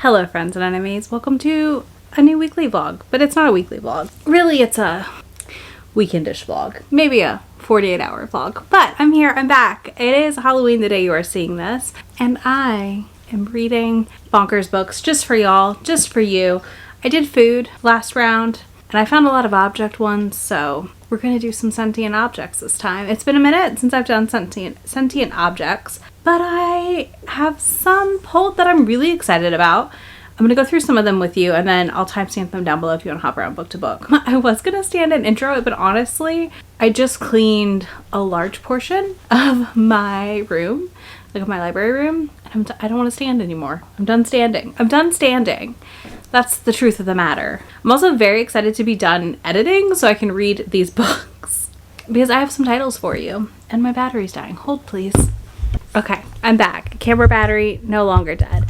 Hello friends and enemies, welcome to a new weekly vlog, but it's not a weekly vlog. Really, it's a weekendish vlog, maybe a 48-hour vlog, but I'm here, I'm back. It is Halloween the day you are seeing this, and I am reading bonkers books just for y'all, just for you. I did food last round, and I found a lot of object ones, so we're gonna do some sentient objects this time. It's been a minute since I've done sentient objects, but I have some pulled that I'm really excited about. I'm gonna go through some of them with you, and then I'll timestamp them down below if you want to hop around book to book. I was gonna stand and intro it, but honestly, I just cleaned a large portion of my room, like of my library room, and I don't want to stand anymore. I'm done standing. I'm done standing. That's the truth of the matter. I'm also very excited to be done editing so I can read these books because I have some titles for you, and my battery's dying. Hold please. Okay, I'm back. Camera battery no longer dead.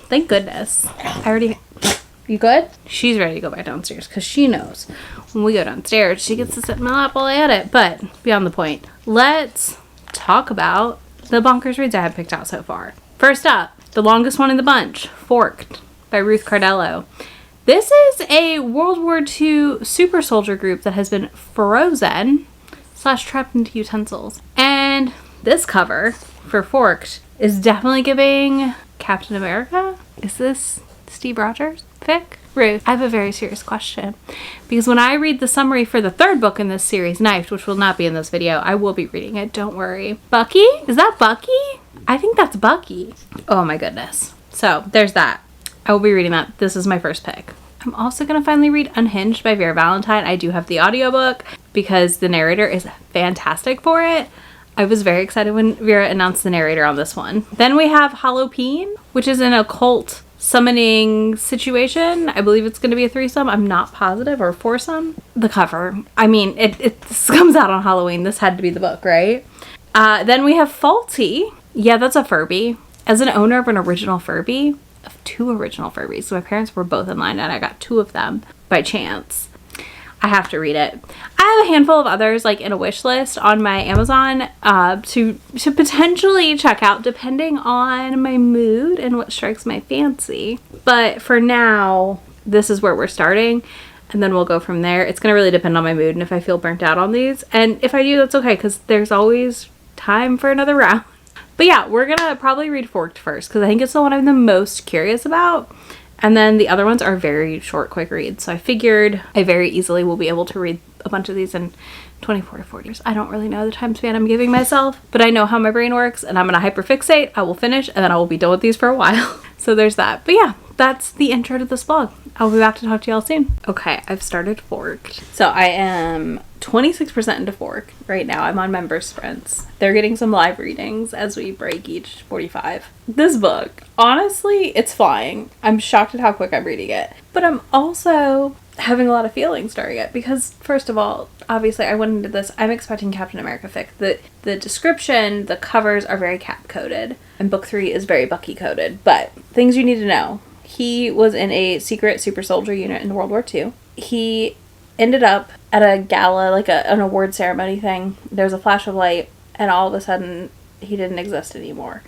Thank goodness. You good? She's ready to go back downstairs because she knows when we go downstairs she gets to sit in my lap while I edit. But beyond the point, let's talk about the bonkers reads I have picked out so far. First up, the longest one in the bunch, Forked by Ruth Cardello. This is a World War II super soldier group that has been frozen / trapped into utensils. And this cover for Forked is definitely giving Captain America. Is this Steve Rogers fic? Ruth, I have a very serious question, because when I read the summary for the third book in this series, Knifed, which will not be in this video, I will be reading it, don't worry. Bucky? Is that Bucky? I think that's Bucky. Oh my goodness. So there's that. I will be reading that. This is my first pick. I'm also going to finally read Unhinged by Vera Valentine. I do have the audiobook because the narrator is fantastic for it. I was very excited when Vera announced the narrator on this one. Then we have Hallowpeen, which is an occult summoning situation. I believe it's going to be a threesome. I'm not positive, or foursome. The cover. I mean, this comes out on Halloween. This had to be the book, right? Then we have Faulty. Yeah, that's a furby. As an owner of an original furby, of two original furbies, so my parents were both in line and I got two of them by chance. I have to read it. I have a handful of others like in a wish list on my Amazon to potentially check out depending on my mood and what strikes my fancy. But for now, this is where we're starting, and then we'll go from there. It's going to really depend on my mood and if I feel burnt out on these. And if I do, that's okay, because there's always time for another round. But yeah, we're going to probably read Forked first because I think it's the one I'm the most curious about. And then the other ones are very short, quick reads. So I figured I very easily will be able to read a bunch of these in 24 to 40 years. I don't really know the time span I'm giving myself, but I know how my brain works, and I'm going to hyperfixate. I will finish, and then I will be done with these for a while. So there's that. But yeah, that's the intro to this vlog. I'll be back to talk to y'all soon. Okay, I've started Forked. So I am 26% into Forked right now. I'm on member sprints. They're getting some live readings as we break each 45. This book, honestly, it's flying. I'm shocked at how quick I'm reading it. But I'm also having a lot of feelings during it because, first of all, obviously I went into this, I'm expecting Captain America fic. The description, the covers are very Cap coded, and book 3 is very Bucky coded. But things you need to know. He was in a secret super soldier unit in World War II. He ended up at a gala, like an award ceremony thing. There was a flash of light, and all of a sudden, he didn't exist anymore.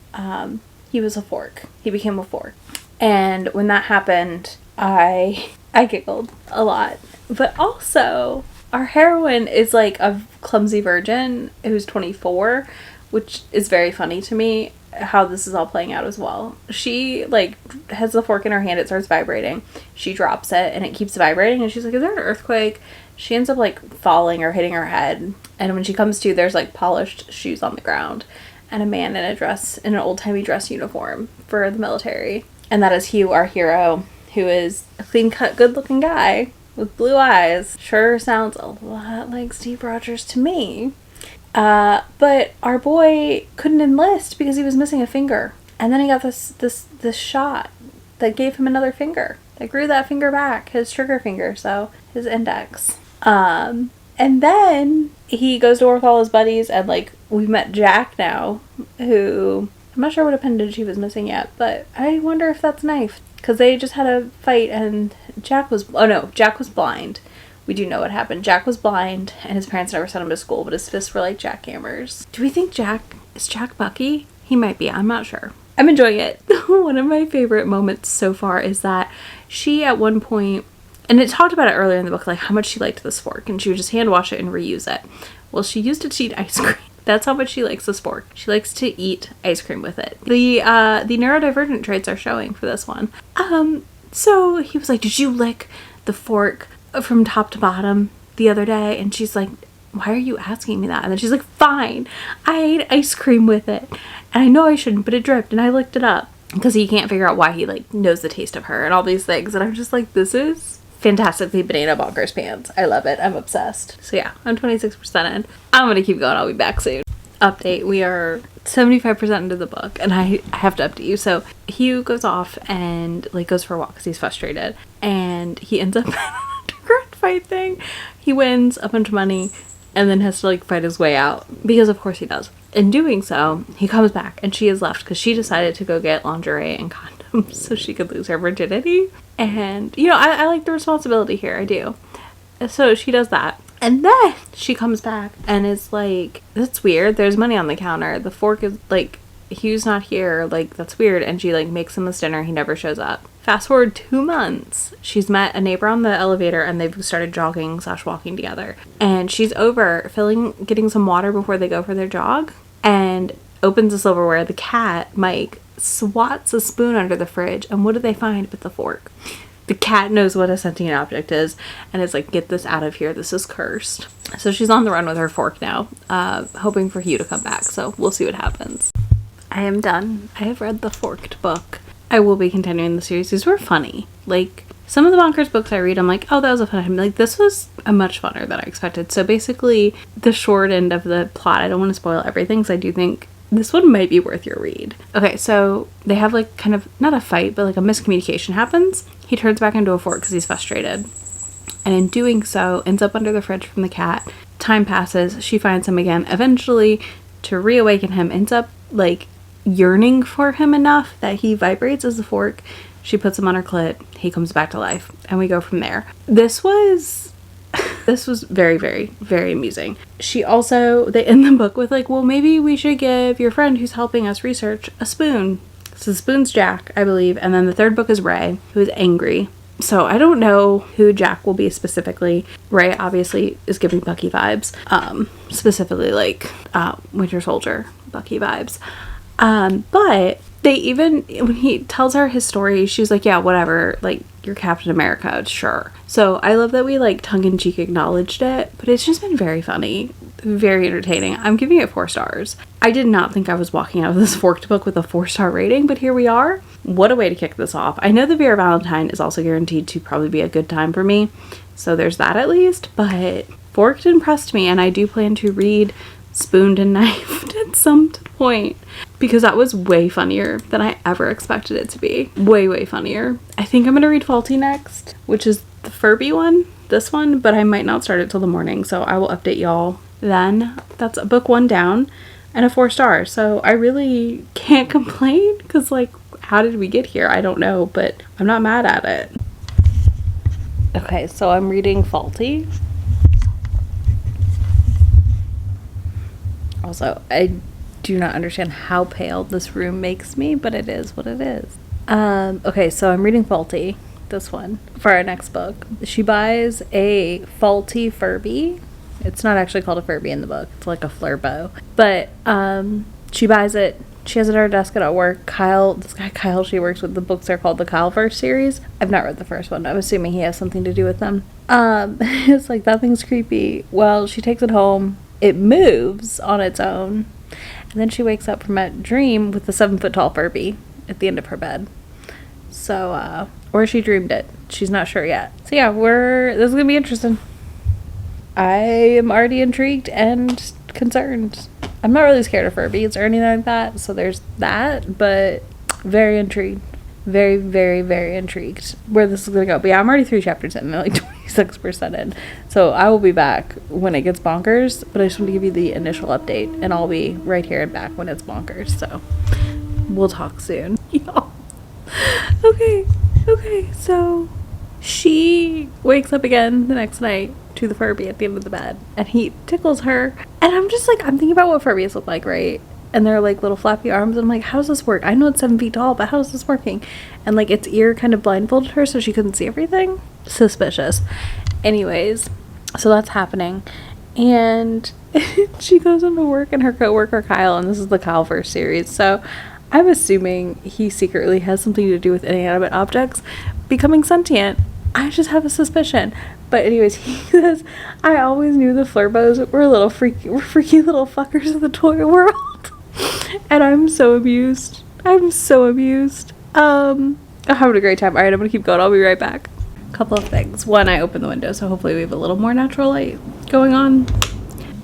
He was a fork. He became a fork. And when that happened, I giggled a lot. But also, our heroine is like a clumsy virgin who's 24, which is very funny to me how this is all playing out as well. She like has the fork in her hand, it starts vibrating. She drops it and it keeps vibrating, and she's like, is there an earthquake? She ends up like falling or hitting her head, and when she comes to, there's like polished shoes on the ground and a man in a dress, in an old-timey dress uniform for the military. And that is Hugh, our hero, who is a clean-cut, good-looking guy with blue eyes. Sure sounds a lot like Steve Rogers to me. But our boy couldn't enlist because he was missing a finger. And then he got this shot that gave him another finger. That grew that finger back, his trigger finger, so his index. And then he goes to war with all his buddies, and like, we've met Jack now, who I'm not sure what appendage he was missing yet, but I wonder if that's Knife. Because they just had a fight, and Jack was blind. We do know what happened. Jack was blind, and his parents never sent him to school, but his fists were like jackhammers. Do we think is Jack Bucky? He might be, I'm not sure. I'm enjoying it. One of my favorite moments so far is that she at one point, and it talked about it earlier in the book, like how much she liked this fork, and she would just hand wash it and reuse it. Well, she used it to eat ice cream. That's how much she likes this fork. She likes to eat ice cream with it. The neurodivergent traits are showing for this one. So he was like, did you lick the fork from top to bottom the other day? And she's like, why are you asking me that? And then she's like, fine, I ate ice cream with it. And I know I shouldn't, but it dripped and I licked it up. Because he can't figure out why he like knows the taste of her and all these things. And I'm just like, this is fantastically banana bonkers pants. I love it. I'm obsessed. So yeah, I'm 26% in. I'm gonna keep going. I'll be back soon. Update. We are 75% into the book and I have to update you. So Hugh goes off and like goes for a walk because he's frustrated. And he ends up in an underground fight thing. He wins a bunch of money and then has to like fight his way out. Because of course he does. In doing so, he comes back and she is left because she decided to go get lingerie and condoms so she could lose her virginity. And, you know, I like the responsibility here. I do. So she does that. And then she comes back and is like, that's weird. There's money on the counter. The fork is like, Hugh's not here. Like, that's weird. And she like makes him this dinner. He never shows up. Fast forward 2 months. She's met a neighbor on the elevator and they've started jogging / walking together. And she's over getting some water before they go for their jog. And opens the silverware. The cat, Mike, swats a spoon under the fridge. And what do they find but the fork? The cat knows what a sentient object is and is like, get this out of here. This is cursed. So she's on the run with her fork now, hoping for Hugh to come back. So we'll see what happens. I am done. I have read the Forked book. I will be continuing the series. These were funny. Like, some of the bonkers books I read, I'm like, oh, that was a fun time. Like, this was a much funner than I expected. So basically, the short end of the plot, I don't want to spoil everything because I do think this one might be worth your read. Okay, so they have like kind of, not a fight, but like a miscommunication happens. He turns back into a fork because he's frustrated. And in doing so, ends up under the fridge from the cat. Time passes. She finds him again. Eventually, to reawaken him, ends up like yearning for him enough that he vibrates as a fork. She puts him on her clit. He comes back to life. And we go from there. This was very, very, very amusing. They end the book with like, well, maybe we should give your friend who's helping us research a spoon. So the spoon's Jack, I believe. And then the third book is Ray, who is angry. So I don't know who Jack will be specifically. Ray obviously is giving Bucky vibes. Specifically like Winter Soldier Bucky vibes. But they even, when he tells her his story, she's like, yeah, whatever, like, you're Captain America, sure. So I love that we like tongue-in-cheek acknowledged it, but it's just been very funny, very entertaining. I'm giving it 4 stars. I did not think I was walking out of this Forked book with a 4-star rating, but here we are. What a way to kick this off. I know the Vera Valentine is also guaranteed to probably be a good time for me, so there's that at least, but Forked impressed me, and I do plan to read Spooned and Knifed at some point because that was way funnier than I ever expected it to be. Way, way funnier. I think I'm gonna read Faulty next, which is the Furby one, this one, but I might not start it till the morning, so I will update y'all then. That's book 1 down and a 4 star, so I really can't complain because like, how did we get here? I don't know, but I'm not mad at it. Okay, so I'm reading Faulty. Also, I do not understand how pale this room makes me, but it is what it is. Okay, so I'm reading Faulty, this one, for our next book. She buys a faulty Furby. It's not actually called a Furby in the book. It's like a Flurbo. But she buys it. She has it at her desk at work. This guy Kyle she works with, the books are called the Kyleverse series. I've not read the first one. I'm assuming he has something to do with them. It's like, that thing's creepy. Well, she takes it home. It moves on its own, and then she wakes up from a dream with the 7-foot-tall Furby at the end of her bed. So, or she dreamed it. She's not sure yet. So yeah, this is gonna be interesting. I am already intrigued and concerned. I'm not really scared of Furbies or anything like that, so there's that, but very intrigued. Very, very, very intrigued where this is going to go. But yeah, I'm already 3 chapters in. I'm like 26% in. So I will be back when it gets bonkers. But I just want to give you the initial update. And I'll be right here and back when it's bonkers. So we'll talk soon. Y'all. Okay. So she wakes up again the next night to the Furby at the end of the bed. And he tickles her. And I'm just like, I'm thinking about what Furbies look like, right? and they're like little flappy arms. And I'm like, how does this work? I know it's 7 feet tall, but how is this working? And like its ear kind of blindfolded her so she couldn't see everything. Suspicious. Anyways, so that's happening. And she goes into work, and her coworker Kyle, and this is the Kyle verse series, so I'm assuming he secretly has something to do with inanimate objects becoming sentient. I just have a suspicion. But anyways, he says, I always knew the Flurbos were freaky little fuckers of the toy world. And I'm so amused. I'm having a great time. Alright, I'm gonna keep going. I'll be right back. Couple of things. One, I opened the window, so hopefully we have a little more natural light going on.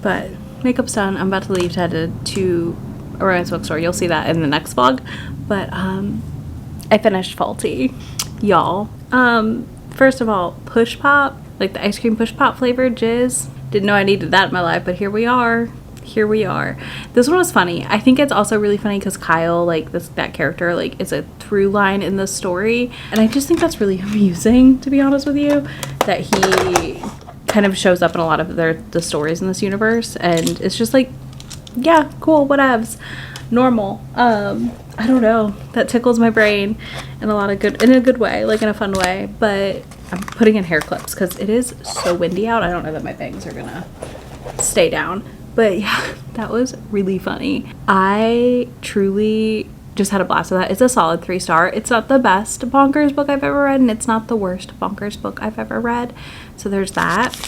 But makeup's done. I'm about to leave to head to a romance bookstore. You'll see that in the next vlog. But I finished Faulty, y'all. First of all, Push Pop, like the ice cream Push Pop flavored jizz. Didn't know I needed that in my life, but here we are. This one was funny. I think it's also really funny because Kyle, like that character, like is a through line in the story, and I just think that's really amusing, to be honest with you, that he kind of shows up in a lot of the stories in this universe, and it's just like, yeah, cool, whatevs, normal. I don't know, that tickles my brain in a good way, like in a fun way. But I'm putting in hair clips because it is so windy out. I don't know that my bangs are gonna stay down. But yeah, that was really funny. I truly just had a blast with that. It's a solid 3-star. It's not the best bonkers book I've ever read, and it's not the worst bonkers book I've ever read. So there's that.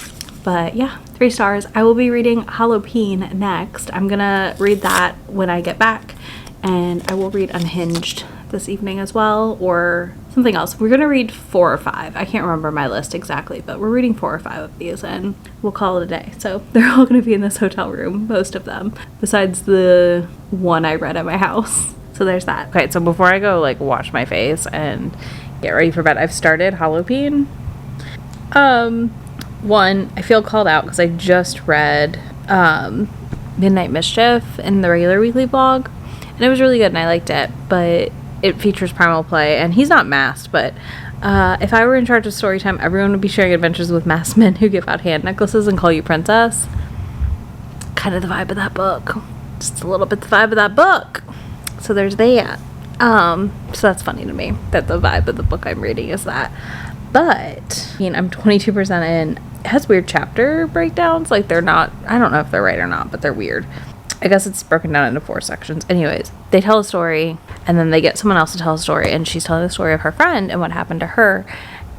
But yeah, 3 stars. I will be reading Hallowpeen next. I'm gonna read that when I get back. And I will read Unhinged this evening as well, or something else. We're gonna read 4 or 5. I can't remember my list exactly, but we're reading 4 or 5 of these, and we'll call it a day. So they're all gonna be in this hotel room, most of them, besides the one I read at my house. So there's that. Okay, so before I go like wash my face and get ready for bed, I've started Hallowpeen. One, I feel called out because I just read Midnight Mischief in the regular weekly vlog, and it was really good and I liked it, but it features primal play, and he's not masked, but if I were in charge of story time, everyone would be sharing adventures with masked men who give out hand necklaces and call you princess. Kind of the vibe of that book. Just a little bit the vibe of that book. So there's that. So that's funny to me that the vibe of the book I'm reading is that. But I mean, I'm 22% in. It has weird chapter breakdowns. Like they're not, I don't know if they're right or not, but they're weird. I guess it's broken down into 4 sections. Anyways, they tell a story, and then they get someone else to tell a story, and she's telling the story of her friend and what happened to her.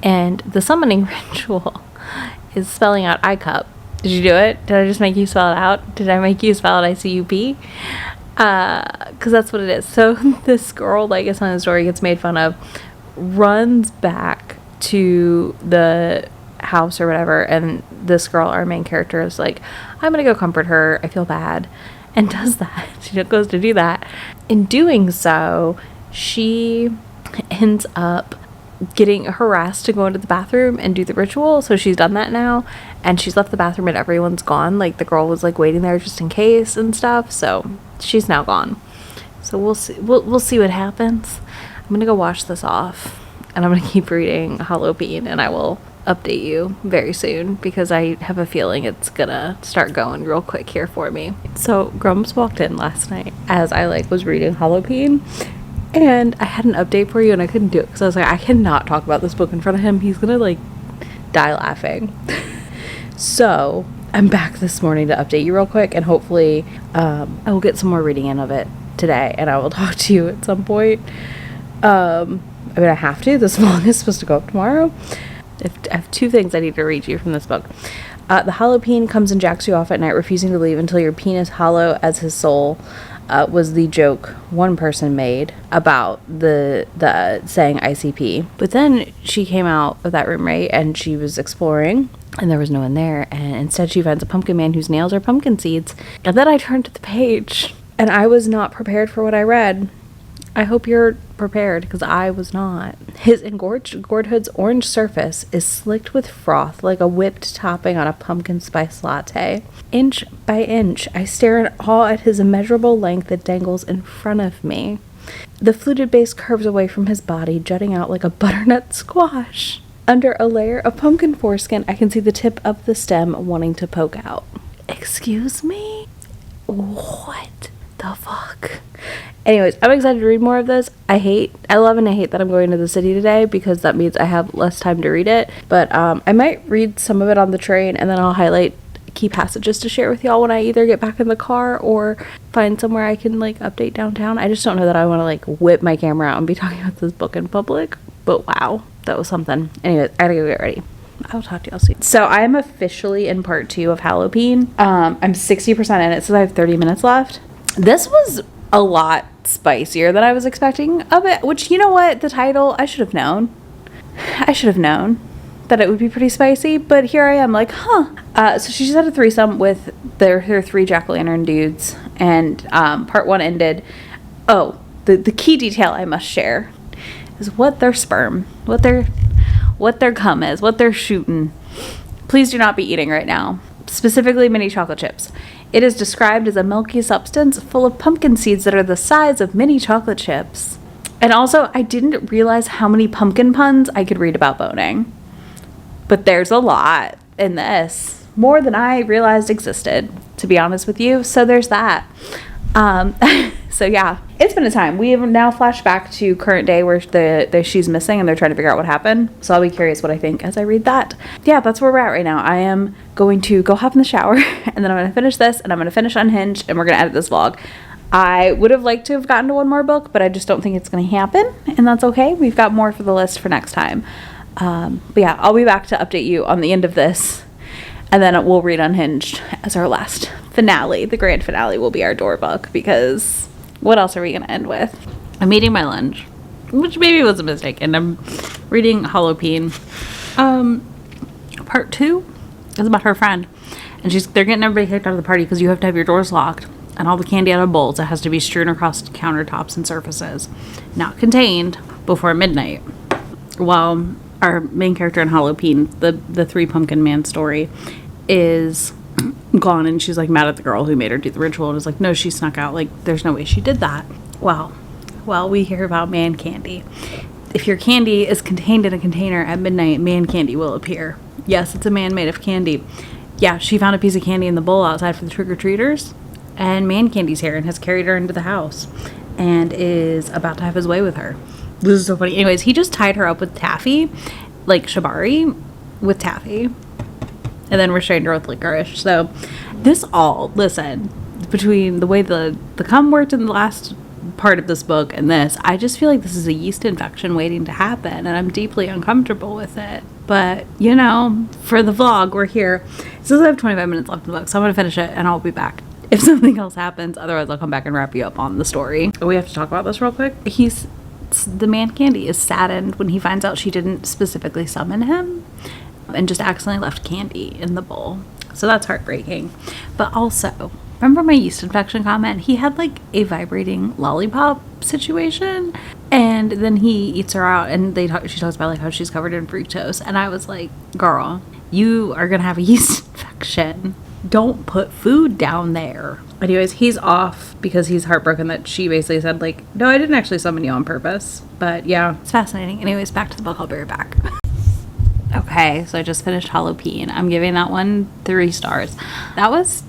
And the summoning ritual is spelling out I cup. Did you do it? Did I just make you spell it out? Did I make you spell it ICUP? Because that's what it is. So this girl, like, is telling the story, gets made fun of, runs back to the house or whatever, and this girl, our main character, is like, I'm gonna go comfort her, I feel bad, and does that. She goes to do that. In doing so, she ends up getting harassed to go into the bathroom and do the ritual. So she's done that now, and she's left the bathroom and everyone's gone. Like the girl was like waiting there just in case and stuff, so she's now gone. So we'll see. We'll see what happens. I'm gonna go wash this off, and I'm gonna keep reading Hallowpeen, and I will update you very soon because I have a feeling it's gonna start going real quick here for me. So Grumps walked in last night as I was reading Hallowpeen, and I had an update for you, and I couldn't do it because I was like, I cannot talk about this book in front of him. He's gonna die laughing. So I'm back this morning to update you real quick, and hopefully I will get some more reading in of it today, and I will talk to you at some point. I mean, I have to. This vlog is supposed to go up tomorrow. I have 2 things I need to read you from this book. The Hallowpeen comes and jacks you off at night, refusing to leave until your penis hollow as his soul, was the joke one person made about the saying ICP. But then she came out of that room, right, and she was exploring, and there was no one there, and instead she finds a pumpkin man whose nails are pumpkin seeds. And then I turned to the page, and I was not prepared for what I read. I hope you're prepared, because I was not. His engorged gourd hood's orange surface is slicked with froth like a whipped topping on a pumpkin spice latte. Inch by inch, I stare in awe at his immeasurable length that dangles in front of me. The fluted base curves away from his body, jutting out like a butternut squash. Under a layer of pumpkin foreskin, I can see the tip of the stem wanting to poke out. Excuse me? What the the fuck? Anyways, I'm excited to read more of this. I love and I hate that I'm going to the city today because that means I have less time to read it. But I might read some of it on the train and then I'll highlight key passages to share with y'all when I either get back in the car or find somewhere I can like update downtown. I just don't know that I want to like whip my camera out and be talking about this book in public. But wow, that was something. Anyways, I gotta go get ready. I'll talk to y'all soon. So I'm officially in part 2 of Hallowpeen. I'm 60% in it, so I have 30 minutes left. This was a lot spicier than I was expecting of it, which, you know what, the title, I should have known that it would be pretty spicy, but here I am like, so she just had a threesome with her 3 jack-o'-lantern dudes, and part 1 ended. The key detail I must share is what their sperm, what their cum is, what they're shooting. Please do not be eating right now, specifically mini chocolate chips. It is described as a milky substance full of pumpkin seeds that are the size of mini chocolate chips. And also, I didn't realize how many pumpkin puns I could read about boning. But there's a lot in this. More than I realized existed, to be honest with you. So there's that. So yeah, it's been a time. We have now flashed back to current day where she's missing and they're trying to figure out what happened. So I'll be curious what I think as I read that. Yeah, that's where we're at right now. I am going to go hop in the shower and then I'm going to finish this and I'm going to finish Unhinged and we're going to edit this vlog. I would have liked to have gotten to one more book, but I just don't think it's going to happen, and that's okay. We've got more for the list for next time. But yeah, I'll be back to update you on the end of this, and then we'll read Unhinged as our last finale. The grand finale will be our door book, because what else are we going to end with? I'm eating my lunch, which maybe was a mistake, and I'm reading Hallowpeen. Part 2 is about her friend, and they're getting everybody kicked out of the party because you have to have your doors locked. And all the candy out of bowls, it has to be strewn across countertops and surfaces, not contained, before midnight. While our main character in Hallowpeen, the 3 pumpkin man story, is gone, and she's like mad at the girl who made her do the ritual, and is like, no, she snuck out, like there's no way she did that. Well, we hear about man candy. If your candy is contained in a container at midnight, man candy will appear. Yes, it's a man made of candy. Yeah, she found a piece of candy in the bowl outside for the trick-or-treaters. And man candy's here and has carried her into the house and is about to have his way with her. This is so funny. Anyways, he just tied her up with taffy, like shibari with taffy, and then restrained her with licorice. So listen, between the way the cum worked in the last part of this book and this, I just feel like this is a yeast infection waiting to happen, and I'm deeply uncomfortable with it. But, you know, for the vlog, we're here. It says I have 25 minutes left in the book, so I'm going to finish it and I'll be back if something else happens. Otherwise, I'll come back and wrap you up on the story. We have to talk about this real quick. The man candy is saddened when he finds out she didn't specifically summon him and just accidentally left candy in the bowl. So that's heartbreaking. But also, remember my yeast infection comment? He had like a vibrating lollipop situation, and then he eats her out and she talks about like how she's covered in fructose, and I was like, girl, you are gonna have a yeast infection. Don't put food down there. Anyways, he's off because he's heartbroken that she basically said like, no, I didn't actually summon you on purpose. But yeah, it's fascinating. Anyways, back to the book. I'll be right back. Okay, so I just finished Hallowpeen. I'm giving that one 3 stars. That was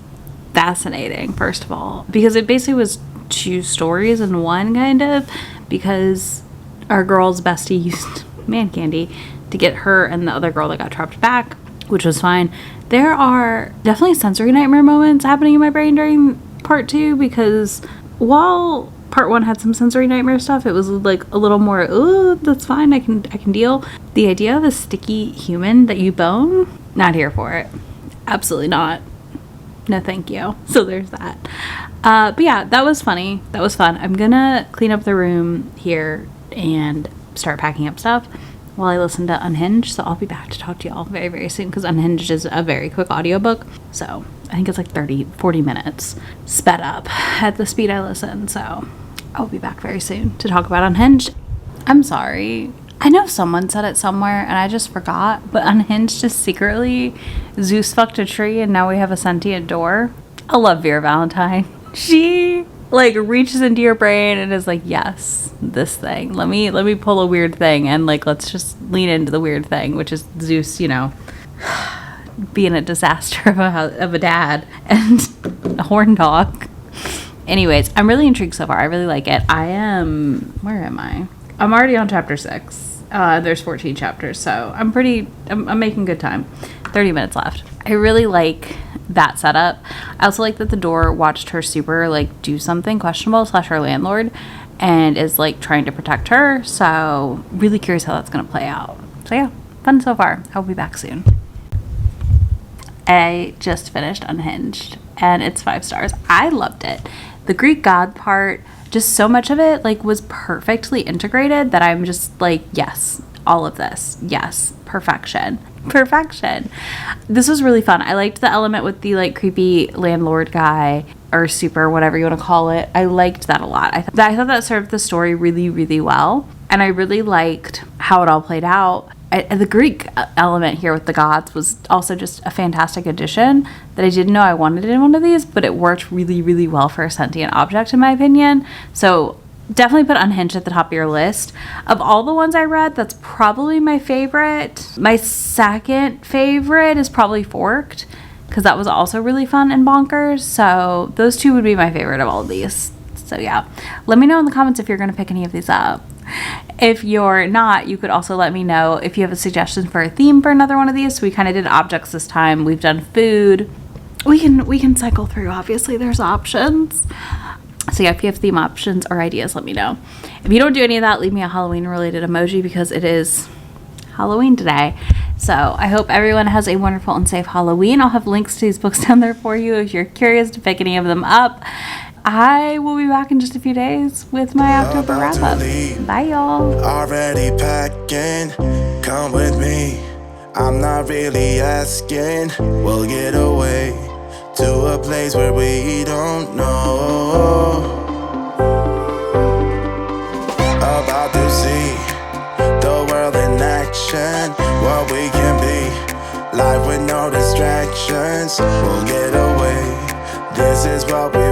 fascinating, first of all, because it basically was 2 stories in one, kind of, because our girl's bestie used man candy to get her and the other girl that got trapped back, which was fine. There are definitely sensory nightmare moments happening in my brain during part 2, because while part 1 had some sensory nightmare stuff, it was like a little more, oh, that's fine, I can deal. The idea of a sticky human that you bone, not here for it. Absolutely not. No thank you. So there's that. But yeah, that was funny. That was fun. I'm gonna clean up the room here and start packing up stuff while I listen to Unhinged. So I'll be back to talk to y'all very, very soon, because Unhinged is a very quick audiobook. So I think it's like 40 minutes sped up at the speed I listen. So I'll be back very soon to talk about Unhinged. I'm sorry. I know someone said it somewhere and I just forgot, but Unhinged just secretly Zeus fucked a tree and now we have a sentient door. I love Vera Valentine. She like reaches into your brain and is like, yes, this thing, let me pull a weird thing, and like let's just lean into the weird thing, which is Zeus, you know, being a disaster of a dad and a horn dog Anyways, I'm really intrigued so far. I really like it. Where am I? I'm already on chapter 6. There's 14 chapters, so I'm making good time. 30 minutes left. I really like that setup. I also like that the door watched her super like do something questionable / her landlord, and is like trying to protect her. So really curious how that's gonna play out. So yeah, fun so far. I'll be back soon. I just finished Unhinged, and it's 5 stars. I loved it. The Greek god part, just so much of it like was perfectly integrated that I'm just like, yes, all of this, yes, perfection. This was really fun. I liked the element with the like creepy landlord guy, or super, whatever you want to call it. I liked that a lot. I thought that served the story really, really well, and I really liked how it all played out. The Greek element here with the gods was also just a fantastic addition that I didn't know I wanted in one of these, but it worked really, really well for a sentient object, in my opinion. So definitely put Unhinged at the top of your list. Of all the ones I read, that's probably my favorite. My second favorite is probably Forked, because that was also really fun and bonkers. So those two would be my favorite of all of these. So yeah, let me know in the comments if you're going to pick any of these up. If you're not, you could also let me know if you have a suggestion for a theme for another one of these. So we kind of did objects this time. We've done food. We can cycle through. Obviously, there's options. So yeah, if you have theme options or ideas, let me know. If you don't do any of that, leave me a Halloween-related emoji, because it is Halloween today. So I hope everyone has a wonderful and safe Halloween. I'll have links to these books down there for you if you're curious to pick any of them up. I will be back in just a few days with my October wrap-up. Bye, y'all. Already packing, come with me. I'm not really asking. We'll get away to a place where we don't know. About to see the world in action, what we can be. Life with no distractions. We'll get away. This is what we